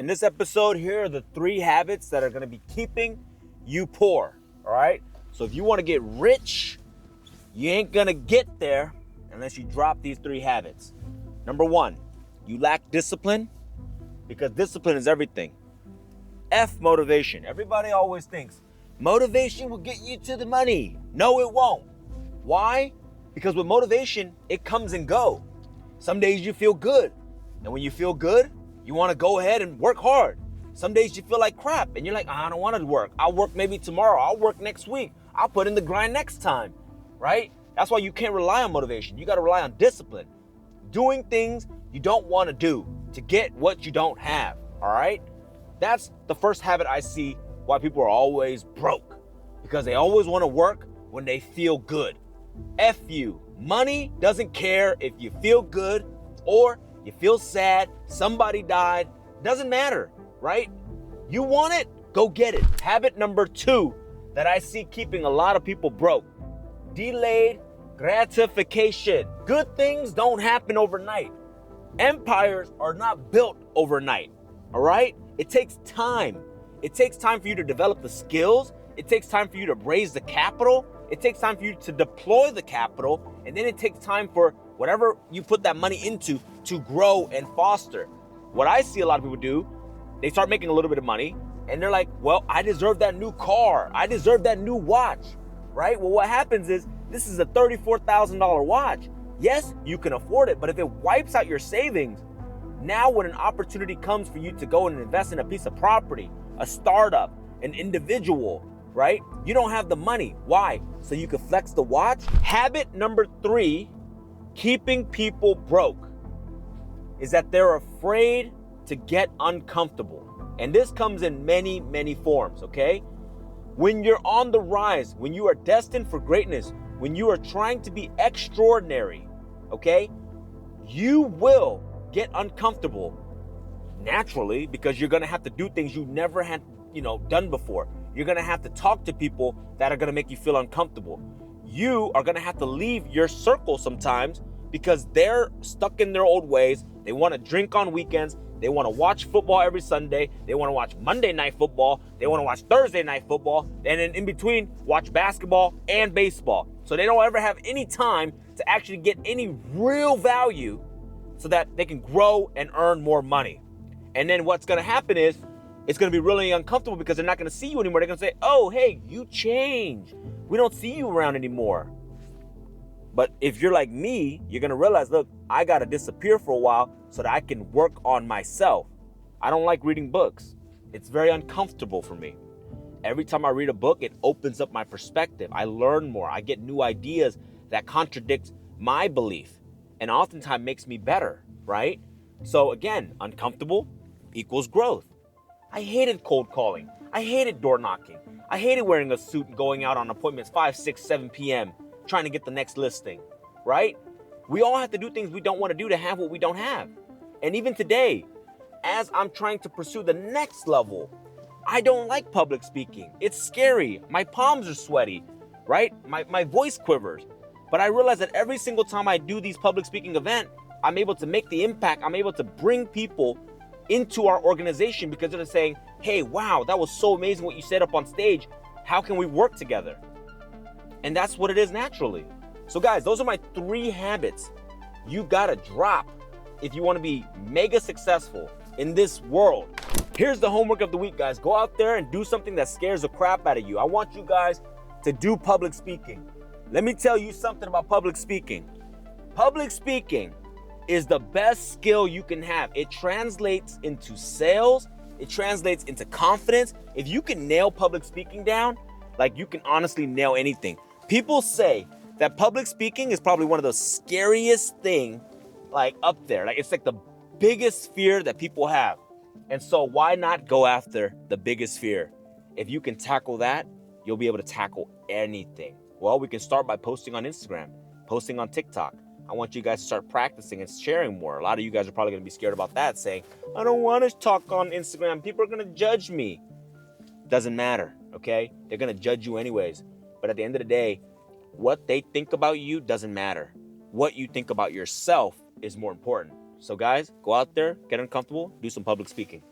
In this episode, here are the 3 habits that are going to be keeping you poor. All right. So if you want to get rich, you ain't going to get there unless you drop these 3 habits. Number 1, you lack discipline, because discipline is everything. F, motivation. Everybody always thinks motivation will get you to the money. No, it won't. Why? Because with motivation, it comes and go. Some days you feel good. And when you feel good, you want to go ahead and work hard. Some days you feel like crap and you're like, I don't want to work. I'll work maybe tomorrow. I'll work next week. I'll put in the grind next time, right? That's why you can't rely on motivation. You got to rely on discipline. Doing things you don't want to do to get what you don't have, all right? That's the first habit I see why people are always broke, because they always want to work when they feel good. F you. Money doesn't care if you feel good or you feel sad, somebody died, doesn't matter, right? You want it, go get it. Habit number 2 that I see keeping a lot of people broke: delayed gratification. Good things don't happen overnight. Empires are not built overnight, all right? It takes time. It takes time for you to develop the skills. It takes time for you to raise the capital. It takes time for you to deploy the capital. And then it takes time for whatever you put that money into to grow and foster. What I see a lot of people do, they start making a little bit of money and they're like, well, I deserve that new car. I deserve that new watch, right? Well, what happens is, this is a $34,000 watch. Yes, you can afford it, but if it wipes out your savings, now when an opportunity comes for you to go and invest in a piece of property, a startup, an individual, right? You don't have the money. Why? So you can flex the watch. Habit number 3, keeping people broke, is that they're afraid to get uncomfortable. And this comes in many, many forms, okay? When you're on the rise, when you are destined for greatness, when you are trying to be extraordinary, okay, you will get uncomfortable naturally, because you're going to have to do things you never had, done before. You're going to have to talk to people that are going to make you feel uncomfortable. You are going to have to leave your circle sometimes because they're stuck in their old ways. They want to drink on weekends. They want to watch football every Sunday. They want to watch Monday night football. They want to watch Thursday night football. And then in between, watch basketball and baseball. So they don't ever have any time to actually get any real value so that they can grow and earn more money. And then what's going to happen is, it's going to be really uncomfortable because they're not going to see you anymore. They're going to say, oh, hey, you changed. We don't see you around anymore. But if you're like me, you're going to realize, look, I got to disappear for a while so that I can work on myself. I don't like reading books. It's very uncomfortable for me. Every time I read a book, it opens up my perspective. I learn more. I get new ideas that contradict my belief and oftentimes makes me better, right? So again, uncomfortable equals growth. I hated cold calling. I hated door knocking. I hated wearing a suit and going out on appointments 5, 6, 7 p.m. trying to get the next listing, right? We all have to do things we don't want to do to have what we don't have. And even today, as I'm trying to pursue the next level, I don't like public speaking. It's scary. My palms are sweaty, right? My voice quivers. But I realize that every single time I do these public speaking events, I'm able to make the impact. I'm able to bring people into our organization because they're saying, hey, wow, that was so amazing what you said up on stage. How can we work together? And that's what it is naturally. So guys, those are my 3 habits you gotta drop if you want to be mega successful in this world. Here's the homework of the week, guys. Go out there and do something that scares the crap out of you. I want you guys to do public speaking. Let me tell you something about public speaking. Public speaking is the best skill you can have. It translates into sales. It translates into confidence. If you can nail public speaking down, like, you can honestly nail anything. People say that public speaking is probably one of the scariest thing, like, up there. Like, it's like the biggest fear that people have. And so why not go after the biggest fear? If you can tackle that, you'll be able to tackle anything. Well, we can start by posting on Instagram, posting on TikTok. I want you guys to start practicing and sharing more. A lot of you guys are probably going to be scared about that, saying, I don't want to talk on Instagram. People are going to judge me. Doesn't matter, okay? They're going to judge you anyways. But at the end of the day, what they think about you doesn't matter. What you think about yourself is more important. So guys, go out there, get uncomfortable, do some public speaking.